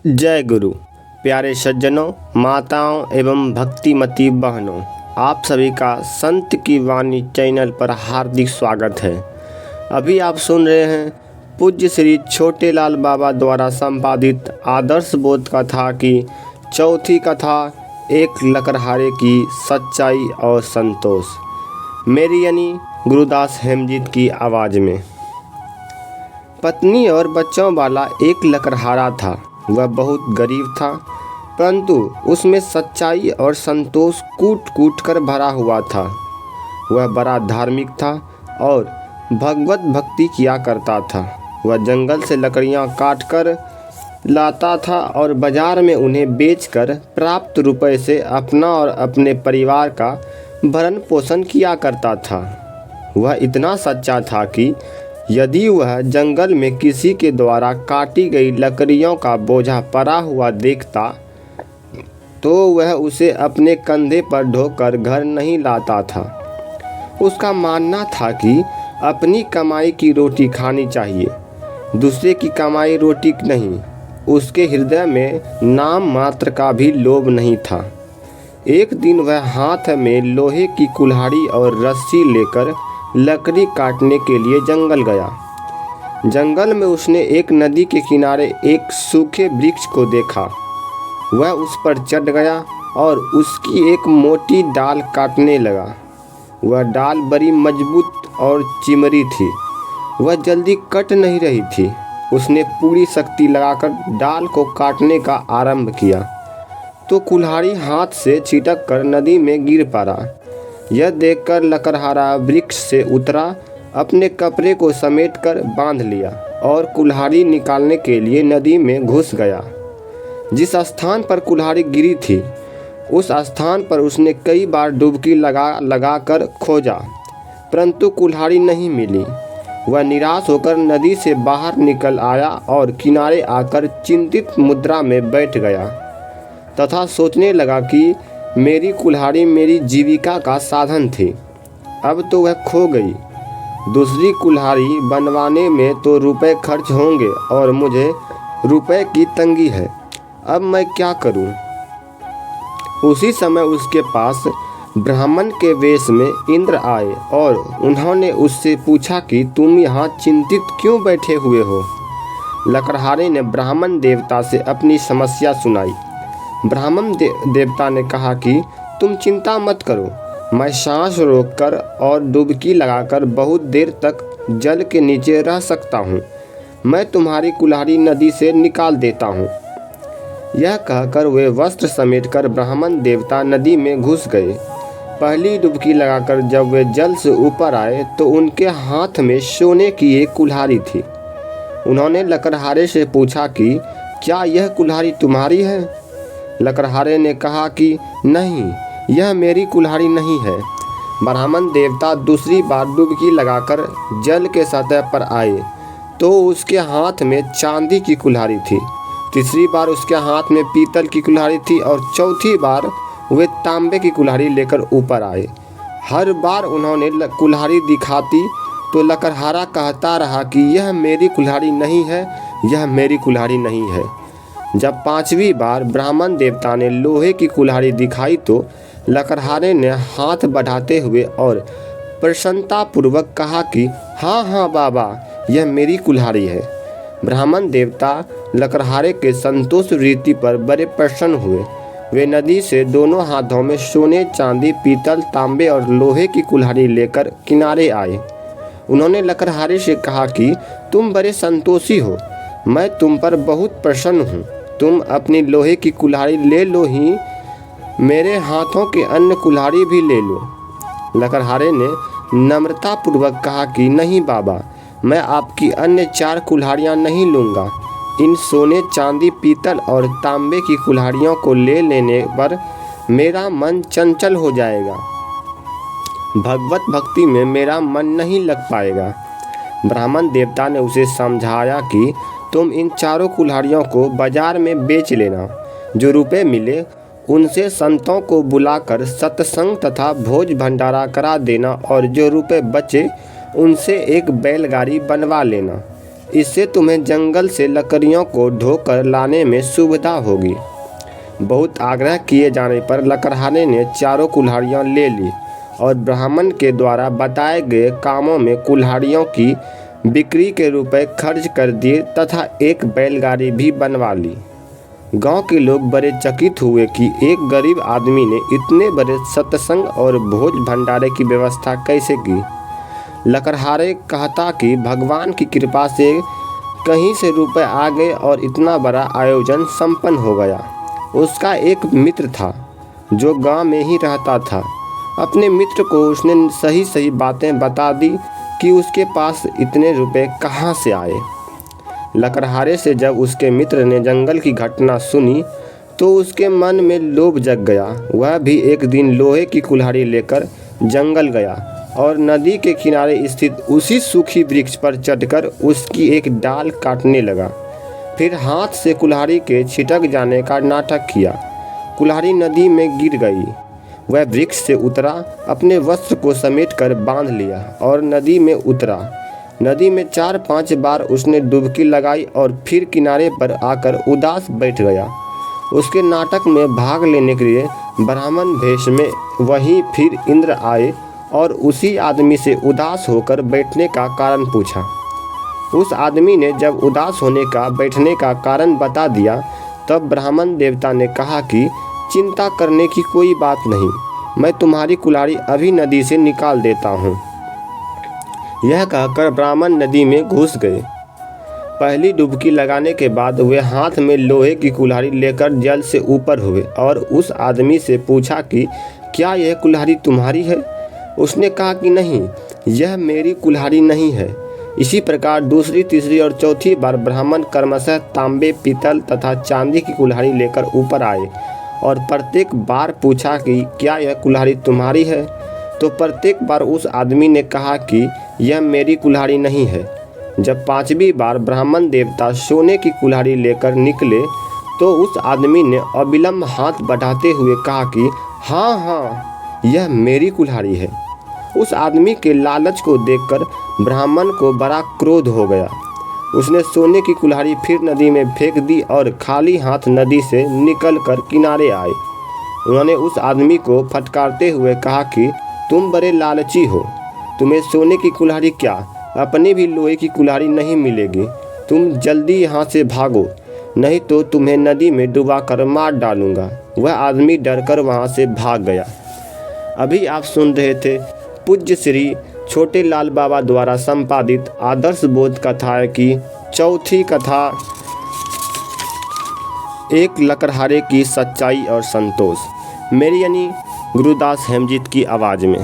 जय गुरु। प्यारे सज्जनों, माताओं एवं भक्तिमती बहनों, आप सभी का संत की वाणी चैनल पर हार्दिक स्वागत है। अभी आप सुन रहे हैं पूज्य श्री छोटे लाल बाबा द्वारा संपादित आदर्श बोध कथा की चौथी कथा, एक लकड़हारे की सच्चाई और संतोष, मेरी यानी गुरुदास हेमजीत की आवाज़ में। पत्नी और बच्चों वाला एक लकड़हारा था। वह बहुत गरीब था, परंतु उसमें सच्चाई और संतोष कूट कूट कर भरा हुआ था। वह बड़ा धार्मिक था और भगवत भक्ति किया करता था। वह जंगल से लकड़ियां काट कर लाता था और बाजार में उन्हें बेचकर प्राप्त रुपए से अपना और अपने परिवार का भरण पोषण किया करता था। वह इतना सच्चा था कि यदि वह जंगल में किसी के द्वारा काटी गई लकड़ियों का बोझा पड़ा हुआ देखता तो वह उसे अपने कंधे पर ढोकर घर नहीं लाता था। उसका मानना था कि अपनी कमाई की रोटी खानी चाहिए, दूसरे की कमाई रोटी नहीं। उसके हृदय में नाम मात्र का भी लोभ नहीं था। एक दिन वह हाथ में लोहे की कुल्हाड़ी और रस्सी लेकर लकड़ी काटने के लिए जंगल गया। जंगल में उसने एक नदी के किनारे एक सूखे वृक्ष को देखा। वह उस पर चढ़ गया और उसकी एक मोटी डाल काटने लगा। वह डाल बड़ी मजबूत और चिमरी थी, वह जल्दी कट नहीं रही थी। उसने पूरी शक्ति लगाकर डाल को काटने का आरंभ किया तो कुल्हाड़ी हाथ से छिटक कर नदी में गिर पड़ा। यह देखकर लकड़हारा वृक्ष से उतरा, अपने कपड़े को समेटकर बांध लिया और कुल्हाड़ी निकालने के लिए नदी में घुस गया। जिस स्थान पर कुल्हाड़ी गिरी थी उस स्थान पर उसने कई बार डुबकी लगा कर खोजा, परंतु कुल्हाड़ी नहीं मिली। वह निराश होकर नदी से बाहर निकल आया और किनारे आकर चिंतित मुद्रा में बैठ गया तथा सोचने लगा कि मेरी कुल्हाड़ी मेरी जीविका का साधन थी, अब तो वह खो गई। दूसरी कुल्हाड़ी बनवाने में तो रुपए खर्च होंगे और मुझे रुपए की तंगी है, अब मैं क्या करूं? उसी समय उसके पास ब्राह्मण के वेश में इंद्र आए और उन्होंने उससे पूछा कि तुम यहाँ चिंतित क्यों बैठे हुए हो? लकड़हारे ने ब्राह्मण देवता से अपनी समस्या सुनाई। ब्राह्मण देवता ने कहा कि तुम चिंता मत करो, मैं सांस रोककर और डुबकी लगाकर बहुत देर तक जल के नीचे रह सकता हूँ। मैं तुम्हारी कुल्हाड़ी नदी से निकाल देता हूँ। यह कहकर वे वस्त्र समेटकर ब्राह्मण देवता नदी में घुस गए। पहली डुबकी लगाकर जब वे जल से ऊपर आए तो उनके हाथ में सोने की एक कुल्हाड़ी थी। उन्होंने लकड़हारे से पूछा कि क्या यह कुल्हाड़ी तुम्हारी है? लकड़हारे ने कहा कि नहीं, यह मेरी कुल्हाड़ी नहीं है। ब्राह्मण देवता दूसरी बार डुबकी लगाकर जल के सतह पर आए तो उसके हाथ में चांदी की कुल्हाड़ी थी। तीसरी बार उसके हाथ में पीतल की कुल्हाड़ी थी और चौथी बार वे तांबे की कुल्हाड़ी लेकर ऊपर आए। हर बार उन्होंने कुल्हाड़ी दिखाती तो लकड़हारा कहता रहा कि यह मेरी कुल्हाड़ी नहीं है, यह मेरी कुल्हाड़ी नहीं है। जब पांचवी बार ब्राह्मण देवता ने लोहे की कुल्हाड़ी दिखाई तो लकड़हारे ने हाथ बढ़ाते हुए और प्रसन्नतापूर्वक कहा कि हाँ हाँ बाबा, यह मेरी कुल्हाड़ी है। ब्राह्मण देवता लकड़हारे के संतोष वृत्ति पर बड़े प्रसन्न हुए। वे नदी से दोनों हाथों में सोने, चांदी, पीतल, तांबे और लोहे की कुल्हाड़ी लेकर किनारे आए। उन्होंने लकड़हारे से कहा कि तुम बड़े संतोषी हो, मैं तुम पर बहुत प्रसन्न हूँ। तुम अपनी लोहे की कुल्हाड़ी ले लो ही, मेरे हाथों के अन्य कुल्हाड़ी भी ले लो। लकड़हारे ने नम्रतापूर्वक कहा कि नहीं बाबा, मैं आपकी अन्य 4 कुल्हाड़ियाँ नहीं लूँगा। इन सोने, चांदी, पीतल और तांबे की कुल्हाड़ियों को ले लेने पर मेरा मन चंचल हो जाएगा, भगवत भक्ति में मेरा मन नहीं लग पाएगा। ब्राह्मण देवता ने उसे समझाया कि तुम इन 4 कुल्हाड़ियों को बाजार में बेच लेना, जो रुपए मिले उनसे संतों को बुलाकर सत्संग तथा भोज भंडारा करा देना और जो रुपए बचे उनसे एक बैलगाड़ी बनवा लेना। इससे तुम्हें जंगल से लकड़ियों को ढोकर लाने में सुविधा होगी। बहुत आग्रह किए जाने पर लकड़हारे ने चारों कुल्हाड़ियाँ ले ली और ब्राह्मण के द्वारा बताए गए कामों में कुल्हाड़ियों की बिक्री के रुपए खर्च कर दिए तथा एक बैलगाड़ी भी बनवा ली। गांव के लोग बड़े चकित हुए कि एक गरीब आदमी ने इतने बड़े सत्संग और भोज भंडारे की व्यवस्था कैसे की। लकड़हारे कहता कि भगवान की कृपा से कहीं से रुपए आ गए और इतना बड़ा आयोजन संपन्न हो गया। उसका एक मित्र था जो गांव में ही रहता था। अपने मित्र को उसने सही सही बातें बता दी कि उसके पास इतने रुपए कहाँ से आए। लकड़हारे से जब उसके मित्र ने जंगल की घटना सुनी तो उसके मन में लोभ जग गया। वह भी एक दिन लोहे की कुल्हाड़ी लेकर जंगल गया और नदी के किनारे स्थित उसी सूखी वृक्ष पर चढ़कर उसकी एक डाल काटने लगा। फिर हाथ से कुल्हाड़ी के छिटक जाने का नाटक किया। कुल्हाड़ी नदी में गिर गई। वह वृक्ष से उतरा, अपने वस्त्र को समेटकर बांध लिया और नदी में उतरा। नदी में 4-5 बार उसने डुबकी लगाई और फिर किनारे पर आकर उदास बैठ गया। उसके नाटक में भाग लेने के लिए ब्राह्मण भेष में वहीं फिर इंद्र आए और उसी आदमी से उदास होकर बैठने का कारण पूछा। उस आदमी ने जब उदास होने का बैठने का कारण बता दिया तब ब्राह्मण देवता ने कहा कि चिंता करने की कोई बात नहीं, मैं तुम्हारी कुल्हाड़ी अभी नदी से निकाल देता हूँ। यह कहकर ब्राह्मण नदी में घुस गए। पहली डुबकी लगाने के बाद वे हाथ में लोहे की कुल्हाड़ी लेकर जल से ऊपर हुए और उस आदमी से पूछा कि क्या यह कुल्हाड़ी तुम्हारी है। उसने कहा कि नहीं, यह मेरी कुल्हाड़ी नहीं है। इसी प्रकार दूसरी, तीसरी और चौथी बार ब्राह्मण क्रमशः तांबे, पीतल तथा चांदी की कुल्हाड़ी लेकर ऊपर आए और प्रत्येक बार पूछा कि क्या यह कुल्हाड़ी तुम्हारी है। तो प्रत्येक बार उस आदमी ने कहा कि यह मेरी कुल्हाड़ी नहीं है। जब 5वीं बार ब्राह्मण देवता सोने की कुल्हाड़ी लेकर निकले तो उस आदमी ने अविलंब हाथ बढ़ाते हुए कहा कि हाँ हाँ, यह मेरी कुल्हाड़ी है। उस आदमी के लालच को देखकर ब्राह्मण को बड़ा क्रोध हो गया। उसने सोने की कुल्हाड़ी फिर नदी में फेंक दी और खाली हाथ नदी से निकलकर किनारे आए। उन्होंने उस आदमी को फटकारते हुए कहा कि तुम बड़े लालची हो, तुम्हें सोने की कुल्हाड़ी क्या, अपनी भी लोहे की कुल्हाड़ी नहीं मिलेगी। तुम जल्दी यहाँ से भागो, नहीं तो तुम्हें नदी में डुबा कर मार डालूंगा। वह आदमी डरकर वहाँ से भाग गया। अभी आप सुन रहे थे पूज्य श्री छोटे लाल बाबा द्वारा संपादित आदर्श बोध कथाएं की चौथी कथा, एक लकड़हारे की सच्चाई और संतोष, मेरी यानी गुरुदास हेमजीत की आवाज़ में।